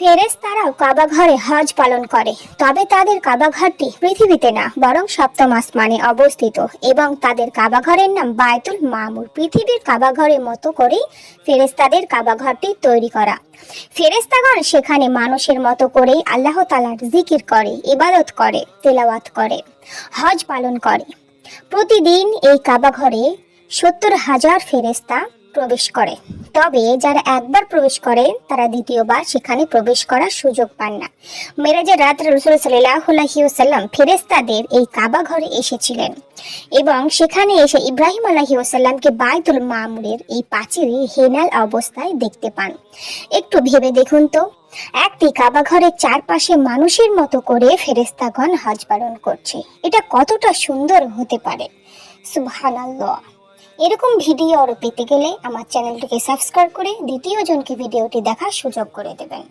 ফেরেশতারাও কাবা ঘরে হজ পালন করে, তবে তাদের কাবা ঘরটি পৃথিবীতে না বরং সপ্তম আসমানে অবস্থিত এবং তাদের কাবা ঘরের নাম বায়তুল মামুর। পৃথিবীর কাবা ঘরের মতো করেই ফেরেশতাদের কাবা ঘরটি তৈরি করা। ফেরেশতাগণ সেখানে মানুষের মতো করেই আল্লাহ তাআলার জিকির করে, ইবাদত করে, তেলাওয়াত করে, হজ পালন করে। প্রতিদিন এই কাবা ঘরে 70,000 ফেরেশতা প্রবেশ করে। তবে যারা একবার প্রবেশ করে তারা দ্বিতীয়বার সেখানে প্রবেশ করার সুযোগ পান না। মেরাজের রাতে রাসূল সাল্লাল্লাহু আলাইহি ওয়াসাল্লাম ফেরেশতাদের এই কাবা ঘরে এসেছিলেন এবং সেখানে এসে ইব্রাহিম আলাইহিস সালামকে বায়তুল মামুরের এই প্রাচীরে হেলাল অবস্থায় দেখতে পান। একটু ভেবে দেখুন তো, একটি কাবা ঘরের চারপাশে মানুষের মতো করে ফেরেশতাগণ হজ পালন করছে, এটা কতটা সুন্দর হতে পারে। সুবহানাল্লাহ। এরকম ভিডিও আরো পেতে গেলে আমার চ্যানেলটিকে সাবস্ক্রাইব করে দ্বিতীয় জনকে ভিডিওটি দেখার সুযোগ করে দেবেন।